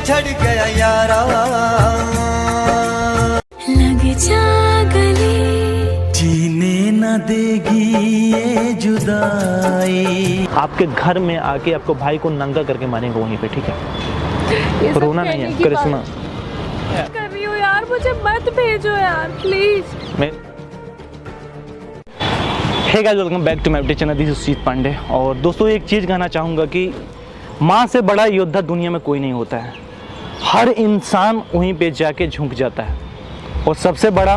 बिछड़ गया यारा, लग जा गले, जीने न देगी ये जुदाई। आपके घर में आके आपको भाई को नंगा करके मारेंगे वहीं पे, ठीक है? रोना नहीं है करिश्मा। कर रही हो यार, मुझे मत भेजो यार प्लीज। मैं hey guys, welcome back to my YouTube channel, this is Sujeet Pandey. और दोस्तों एक चीज़ कहना चाहूँगा कि माँ से बड़ा योद्धा दुनिया में कोई नहीं होता है। हर इंसान वहीं पे जाके झुक जाता है और सबसे बड़ा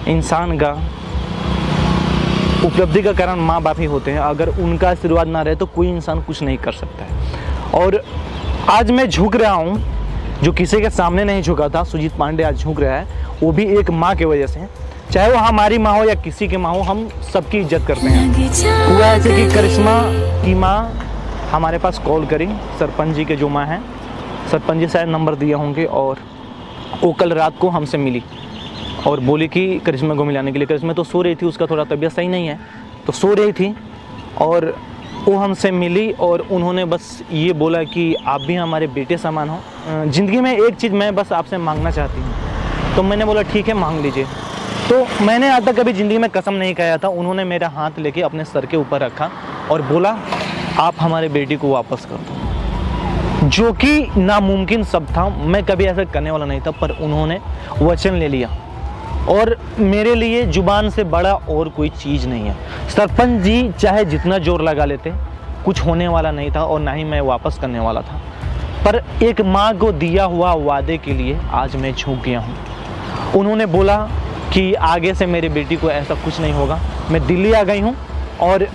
इंसान का उपलब्धि का कारण माँ बाप ही होते हैं। अगर उनका आशीर्वाद ना रहे तो कोई इंसान कुछ नहीं कर सकता है। और आज मैं झुक रहा हूँ, जो किसी के सामने नहीं झुका था, सुजीत पांडे आज झुक रहा है, वो भी एक माँ की वजह से। चाहे वो हमारी माँ हो या किसी की माँ हो, हम सबकी इज्जत करते हैं। हुआ ऐसे कि करिश्मा की माँ हमारे पास कॉल करी, सरपंच जी के जो माँ हैं, सरपंच जी शायद नंबर दिए होंगे, और वो कल रात को हमसे मिली और बोली कि करिश्मा को मिलाने के लिए। करिश्मा तो सो रही थी, उसका थोड़ा तबीयत सही नहीं है, तो सो रही थी, और वो हमसे मिली और उन्होंने बस ये बोला कि आप भी हमारे बेटे समान हो। ज़िंदगी में एक चीज़ मैं बस आपसे मांगना चाहती हूँ। तो मैंने बोला ठीक है, मांग लीजिए। तो मैंने आज तक कभी ज़िंदगी में कसम नहीं खाया था। उन्होंने मेरा हाथ लेके अपने सर के ऊपर रखा और बोला आप हमारे बेटी को वापस कर दो, जो कि नामुमकिन सब था। मैं कभी ऐसा करने वाला नहीं था, पर उन्होंने वचन ले लिया और मेरे लिए जुबान से बड़ा और कोई चीज़ नहीं है। सरपंच जी चाहे जितना जोर लगा लेते, कुछ होने वाला नहीं था और ना ही मैं वापस करने वाला था। पर एक माँ को दिया हुआ वादे के लिए आज मैं झुक गया हूँ। उन्होंने बोला कि आगे से मेरी बेटी को ऐसा कुछ नहीं होगा। मैं दिल्ली आ गई हूँ और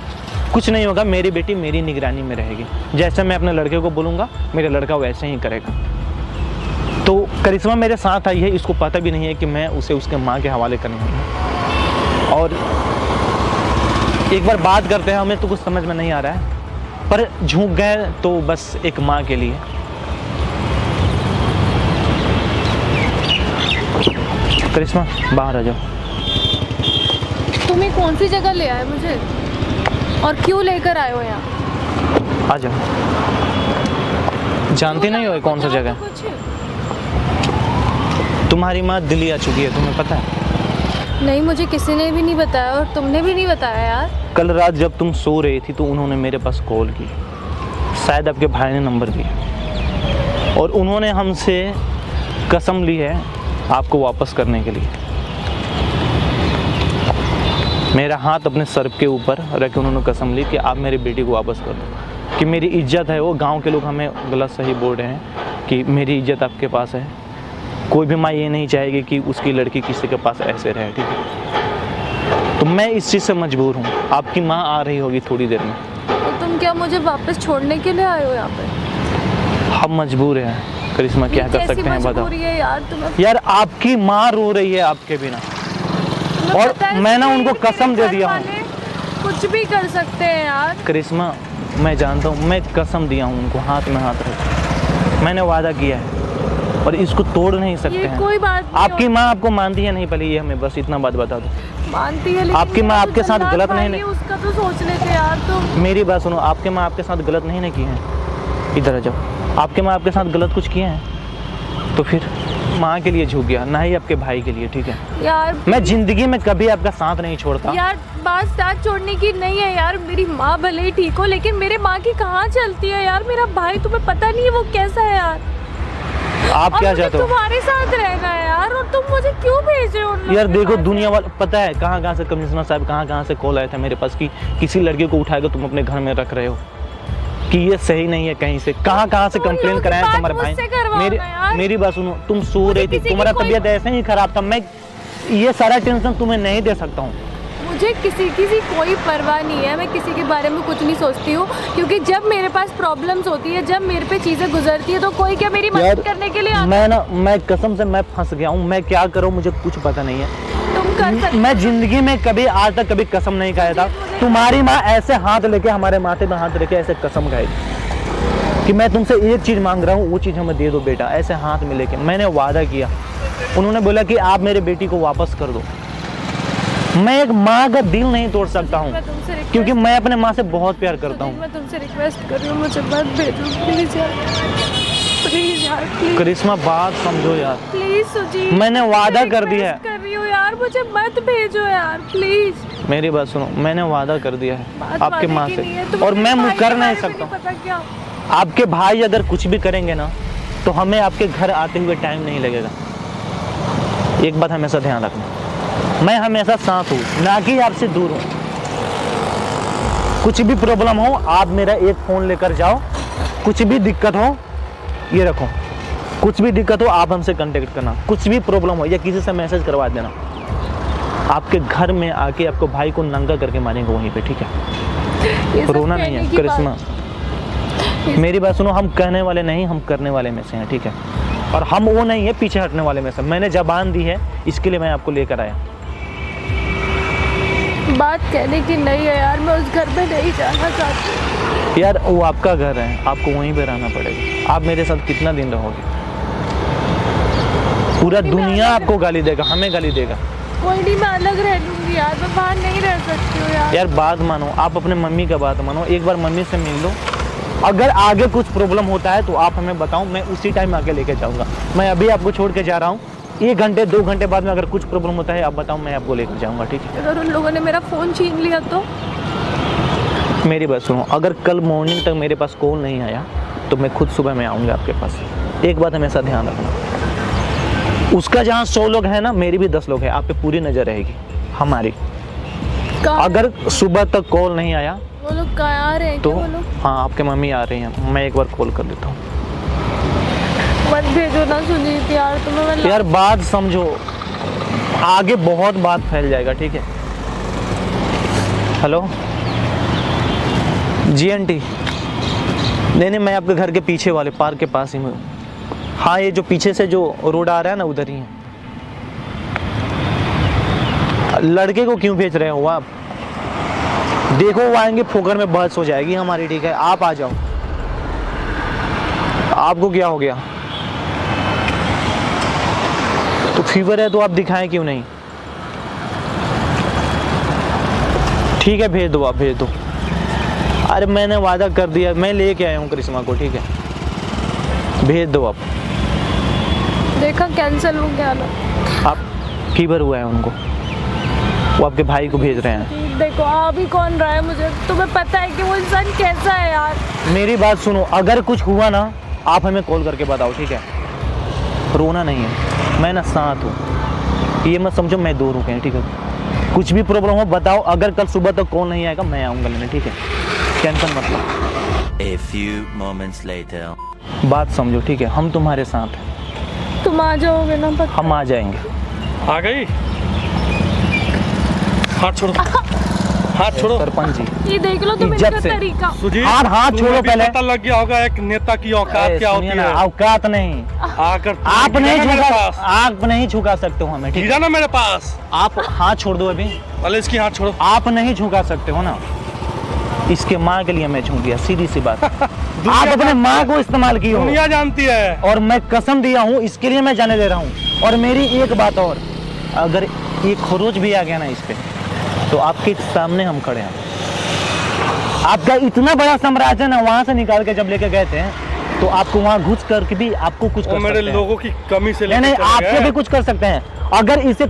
कुछ नहीं होगा, मेरी बेटी मेरी निगरानी में रहेगी। जैसे मैं अपने लड़के को बोलूँगा, मेरा लड़का वैसे ही करेगा। तो करिश्मा मेरे साथ आई है, इसको पता भी नहीं है कि मैं उसे उसके माँ के हवाले करने वाला हूँ। और एक बार बात करते हैं, हमें तो कुछ समझ में नहीं आ रहा है, पर झुक गए तो बस एक माँ के लिए। करिश्मा बाहर आ जाओ। तुम्हें कौन सी जगह ले आए मुझे और क्यों लेकर आए हो यहाँ? आ जाओ। जानती नहीं हो कौन सा जगह? तुम्हारी माँ दिल्ली आ चुकी है, तुम्हें पता है? नहीं, मुझे किसी ने भी नहीं बताया और तुमने भी नहीं बताया यार। कल रात जब तुम सो रही थी तो उन्होंने मेरे पास कॉल की, शायद आपके भाई ने नंबर दिया, और उन्होंने हमसे कसम ली है आपको वापस करने के लिए। मेरा हाथ अपने सर के ऊपर रख के उन्होंने कसम ली कि आप मेरी बेटी को वापस कर दो, कि मेरी इज्जत है। वो गांव के लोग हमें गलत सही बोल रहे हैं कि मेरी इज्जत आपके पास है। कोई भी माँ ये नहीं चाहेगी कि उसकी लड़की किसी के पास ऐसे रहे, ठीक है? तो मैं इस चीज़ से मजबूर हूँ। आपकी माँ आ रही होगी थोड़ी देर में। तो तुम क्या मुझे वापस छोड़ने के लिए आए हो यहाँ पे? हम मजबूर हैं करिश्मा, क्या कर सकते हैं बताओ यार, यार आपकी माँ रो रही है आपके बिना, और मैं ना उनको कसम दे दिया हूँ। कुछ भी कर सकते हैं यार। करिश्मा मैं जानता हूँ, मैं कसम दिया हूँ उनको, हाथ में हाथ रख, मैंने वादा किया है और इसको तोड़ नहीं सकते हैं। कोई बात नहीं। आपकी माँ आपको मानती है नहीं, पहले ये हमें बस इतना बात बता दो। मानती है, लेकिन आपकी माँ आपके साथ गलत नहीं, उसका तो सोच लेते यार तुम। मेरी बात सुनो, आपके माँ आपके साथ गलत नहीं की है। इधर आ जाओ। आपके माँ आपके साथ गलत कुछ किए हैं तो फिर माँ के लिए झुक गया, ना ही आपके भाई के लिए, ठीक है यार? मैं जिंदगी में कभी आपका साथ नहीं छोड़ता यार। बात साथ छोड़ने की नहीं है यार। मेरी माँ भले ही ठीक हो, लेकिन मेरे माँ की कहाँ चलती है यार। मेरा भाई तुम्हें पता नहीं है वो कैसा है यार। आप क्या चाहते हो? तुम्हारे साथ रहना है यार, और तुम मुझे क्यों भेज रहे हो? यार देखो, दुनिया वाला पता है कहाँ से कमिश्नर साहब कहाँ से कॉल आया था मेरे पास कि किसी लड़के को उठाकर तुम अपने घर में रख रहे हो, कि ये सही नहीं है। कहीं से कहाँ से कंप्लेन कराया तुम्हारे भाई। मेरी बात सुनो, तुम सो रही थी, तुम्हारा तबीयत ऐसे ही खराब था। मैं ये सारा टेंशन तुम्हें नहीं दे सकता हूँ। मुझे किसी की कोई परवाह नहीं है। मैं किसी के बारे में कुछ नहीं सोचती हूँ, क्योंकि जब मेरे पास प्रॉब्लम्स होती है, जब मेरे पे चीजें गुजरती है, तो कोई क्या मेरी मदद करने के लिए आता है? मैं कसम से मैं फंस गया हूँ। मैं क्या करूँ मुझे कुछ पता नहीं है। तुम कर सकते। मैं जिंदगी में कभी आज तक कभी कसम नहीं खाया था। तुम्हारी माँ ऐसे हाथ लेके, हमारे माथे में हाथ लेके ऐसे कसम खाएगी कि मैं तुमसे एक चीज मांग रहा हूँ, वो चीज हमें दे दो बेटा, ऐसे हाथ में लेके। मैंने वादा किया। उन्होंने बोला कि आप मेरे बेटी को वापस कर दो। मैं एक माँ का दिल नहीं तोड़ सकता हूँ, क्योंकि मैं अपने माँ से बहुत प्यार करता हूँ। मैं तुमसे रिक्वेस्ट कर रही हूँ, मुझे मत भेजो प्लीज यार, प्लीज यार। यार प्लीज करिश्मा बात समझो यार, प्लीज सुजीत, मैंने वादा मैं कर दिया है। request कर रही हूँ यार, मुझे मत भेजो यार प्लीज। मेरी बात सुनो, मैंने वादा कर दिया है बात आपके वादे माँ की नहीं है, से, तुम्हें और मैं मेरे भाई कर के नहीं बारे में सकता नहीं पता क्या। आपके भाई अगर कुछ भी करेंगे ना तो हमें आपके घर आते हुए टाइम नहीं लगेगा। एक बात हमेशा ध्यान रखना, मैं हमेशा साथ हूँ, ना कि आपसे दूर हूँ। कुछ भी प्रॉब्लम हो आप मेरा एक फ़ोन लेकर जाओ, कुछ भी दिक्कत हो ये रखो, कुछ भी दिक्कत हो आप हमसे कांटेक्ट करना, कुछ भी प्रॉब्लम हो या किसी से मैसेज करवा देना। आपके घर में आके आपको भाई को नंगा करके मारेंगे वहीं पे, ठीक है? ये सब रोना नहीं कहने है की करिश्मा, मेरी बात सुनो, हम कहने वाले नहीं, हम करने वाले में से हैं, ठीक है? और हम वो नहीं है पीछे हटने वाले में से। मैंने जबान दी है, इसके लिए मैं आपको लेकर आया। बात कहने की नहीं है यार, मैं उस घर में नहीं जाना चाहती। यार वो आपका घर है, आपको वहीं पे रहना पड़ेगा। आप मेरे साथ कितना दिन रहोगे? पूरा दुनिया आपको गाली देगा, हमें गाली देगा। कोई नहीं, मैं अलग रह लूंगी यार, मैं बाहर नहीं रह सकती हूँ यार। यार बात मानो, आप अपने मम्मी का बात मानो, एक बार मम्मी से मिल लो। अगर आगे कुछ प्रॉब्लम होता है तो आप हमें बताओ, मैं उसी टाइम आके लेके जाऊंगा। मैं अभी आपको छोड़ के जा रहा हूँ, 1 घंटे 2 घंटे बाद में अगर कुछ प्रॉब्लम होता है आप बताओ, मैं आपको लेकर जाऊंगा, ठीक है? अगर उन लोगों ने मेरा फ़ोन छीन लिया तो? मेरी बात सुनो, अगर कल मॉर्निंग तक मेरे पास कॉल नहीं आया तो मैं खुद सुबह में आऊँगा आपके पास। एक बात हमेशा ध्यान रखना, उसका जहाँ 100 लोग हैं ना, मेरी भी 10 लोग हैं, आप पे पूरी नज़र रहेगी हमारी। अगर सुबह तक कॉल नहीं आया वो लोग कहाँ आ रहे हैं तो क्या वो लोग? हाँ, आपके मम्मी आ रही हैं, मैं एक बार कॉल कर देता हूँ। मत भेजो ना सुजीत यार, तुम्हें मैं यार बात समझो, आगे बहुत बात फैल जाएगा, ठीक है? हेलो जी आंटी, नहीं मैं आपके घर के पीछे वाले पार्क के पास ही हूँ। हाँ, ये जो पीछे से जो रोड आ रहा है ना, उधर ही है। लड़के को क्यों भेज रहे हो आप? देखो वो आएंगे, फोकर में बहस हो जाएगी हमारी, ठीक है? आप आ जाओ। आपको क्या हो गया? तो फीवर है तो आप दिखाएं क्यों नहीं? ठीक है, भेज दो, आप भेज दो। अरे मैंने वादा कर दिया, मैं लेके आया हूँ करिश्मा को, ठीक है? भेज दो आप। देखा कैंसिल हो गया ना। आप फीवर हुआ है उनको, वो आपके भाई को भेज रहे हैं। देखो अभी कौन रहा है, मुझे तुम्हें पता है कि वो इंसान कैसा है यार। मेरी बात सुनो, अगर कुछ हुआ ना आप हमें कॉल करके बताओ, ठीक है? रोना नहीं है, मैं ना साथ हूँ, ये मत समझो मैं दूर हूँ कहीं, ठीक है? कुछ भी प्रॉब्लम हो बताओ, अगर कल सुबह तक कॉल नहीं आएगा मैं आऊँगा लेने, ठीक है? टेंशन मत लो। A few moments later. बात समझो, ठीक है? हम तुम्हारे साथ हैं, तुम आ जाओगे ना? पक्का? हम आ जाएंगे। आ गई? हाथ छोड़ो, हाथ छोड़ो। सरपंच जी, ये देख लो तुम इज्जत इनका से। तरीका। सुजीत, हाथ तुम्हें छोड़ो भी पहले। पता लग गया होगा एक नेता की औकात क्या होती सुनिए ना, है। औकात नहीं, आकर आप नहीं मेरे झुका, पास आप नहीं झुका सकते हो हमें, ठीक है? गिरा ना मेरे पास। आप हाथ छोड़ दो अभी, पहले इसकी हाथ छोड़ो। आप नहीं झुका सकते हो ना। इसके माँ के लिए मैं झुक गया, सीधी सी बात। आप अपने माँ को इस्तेमाल किए हो दुनिया जानती है। और मैं कसम दिया हूँ, इसके लिए मैं जाने दे रहा हूँ। और मेरी एक बात और, अगर ये खरोच भी आ गया ना इस पे, तो आपके सामने हम खड़े हैं। आपका इतना बड़ा साम्राज्य ना, वहां से निकाल के जब लेके गए थे तो आपको वहां घुस करके भी आपको कुछ कर मेरे सकते हैं। लोगों की कमी से नहीं लेकर चले आपसे गए। भी कुछ कर सकते हैं। अगर इसे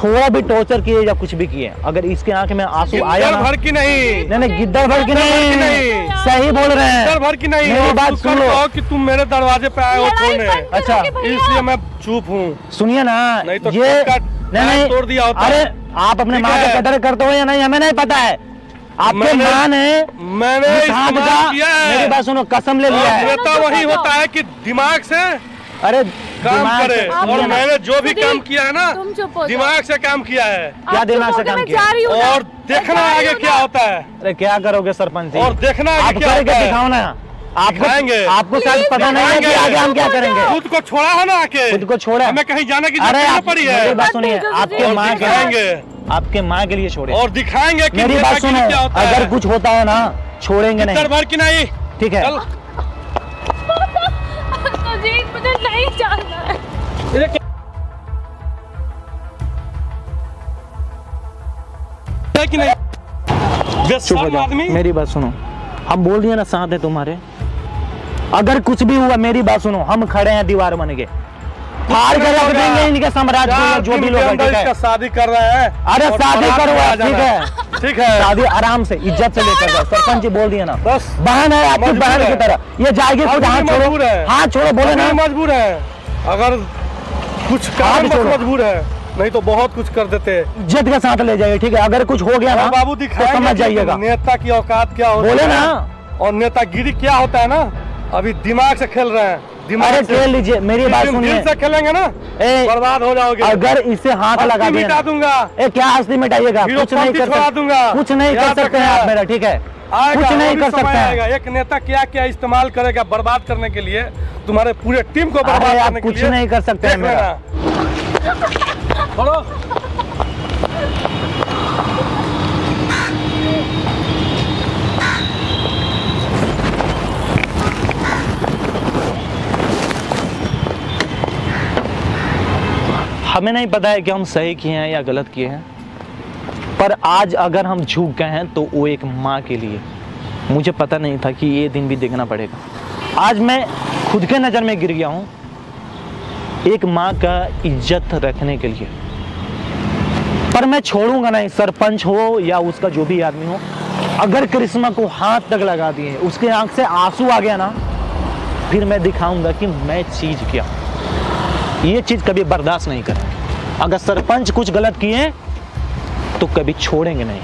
थोड़ा भी टॉर्चर किए या कुछ भी किए, अगर इसके आंख में आंसू आया गिद्दड़ ना, भर की नहीं, नहीं गिद्दड़ भर की गिद्दड़ भर की नहीं, नहीं। सही बोल रहे हैं। गिद्दड़ भर की नहीं। मेरी और बात तू सुन कल लो। कहो कि तुम मेरे दरवाजे पे आए हो लड़ाई छोड़ने, बंद करो अच्छा, कि भैया। इसलिए मैं चुप हूँ। सुनिए ना, नहीं तो ये किसका नहीं तोड़ दिया होता। अरे आप अपने ठीक माँ है। का कदर करते हो या नहीं हमें नहीं पता है। आपके मैंने- माँ ने मैंने इस हाथ इस्तेमाल का, किया है। मेरी बात सुनो, कसम ले लिया और है। नेता वही होता है कि दिमाग से अरे काम दिमाग करे। से- आप और सुनिए ना, मैंने जो भी सुधीर, काम किया है ना, तुम चुप हो जाओ। दिमाग से काम किया है। क्या आप दिमाग चुप से हो के काम मैं किया? जा रही हूँ ना। और देखना मैं जा रही आगे हूँ क्या ना। होता है। अरे क्या करोगे सरपंच जी? और देखना आप आगे क्या करके होता है। दिखाओ ना। आपको दिखाएंगे। आपको शायद Please पता नहीं है कि दिखाएंगे। आगे हम क्या करेंगे। खुद को छोड़ा है ना आके, खुद को छोड़ा है। हमें कहीं जाने की अरे जरूरत आप पड़ी मेरी है। बात सुनिए, भेजो आपके मुझे। माँ के दिखाएंगे आपके माँ के लिए छोड़े। और दिखाएंगे कि मेरी बात नेतागिरी सुनो, क्या होता अगर है। कुछ होता है ना छोड़ेंगे गिद्दड़ नहीं, भर की नहीं। ठीक है? चल। सुजीत मुझे नहीं जाना है। है कि नहीं? चुप हो बेशर्म जाओ, आदमी। मेरी बात सुनो, हम बोल दिए ना साथ है तुम्हारे, अगर कुछ भी हुआ मेरी बात सुनो, हम खड़े हैं दीवार बन के, फाड़ के रख देंगे इनके साम्राज्य को, जो भी लोग हैं, ठीक है? शादी कर रहे हैं। अरे शादी करो, ठीक है, ठीक है, शादी आराम से इज्जत से लेकर जाओ। सरपंच जी बोल दिया ना, बस बहन है आपकी, बहन की तरह ये जाएगी खुद। हाथ छोड़ो, हाथ छोड़ो, बोले ना मजबूर है, अगर कुछ काम मजबूर है, नहीं तो बहुत कुछ कर देते। इज्जत के साथ ले जाइए, ठीक है? अगर कुछ हो गया ना बाबू तो समझ जाइएगा। नेता की औकात क्या होती है, बोले ना, और नेतागिरी क्या होता है ना, अभी दिमाग से खेल रहे हैं। अरे खेल लीजिए, मेरी बात सुनिए, दिल से खेलेंगे ना बर्बाद हो जाओगे। अगर इसे हाथ लगा दिया मिटा दूंगा। क्या हस्ती मिटाइएगा? कुछ नहीं कर सकते, कुछ नहीं कर सकते हैं आप मेरा, ठीक है? कुछ नहीं कर सकते हैं। एक नेता क्या क्या इस्तेमाल करेगा बर्बाद करने के लिए, तुम्हारे पूरे टीम को बर्बाद करने के लिए। कुछ नहीं कर सकते हैं मेरा। हमें नहीं पता है कि हम सही किए हैं या गलत किए हैं, पर आज अगर हम झुक गए हैं तो वो एक माँ के लिए। मुझे पता नहीं था कि ये दिन भी देखना पड़ेगा। आज मैं खुद के नज़र में गिर गया हूँ एक माँ का इज्जत रखने के लिए, पर मैं छोड़ूंगा नहीं। सरपंच हो या उसका जो भी आदमी हो, अगर करिश्मा को हाथ तक लगा दिए, उसके आंख से आंसू आ गया ना, फिर मैं दिखाऊंगा कि मैं चीज़ क्या, ये चीज़ कभी बर्दाश्त नहीं करेंगे। अगर सरपंच कुछ गलत किए तो कभी छोड़ेंगे नहीं।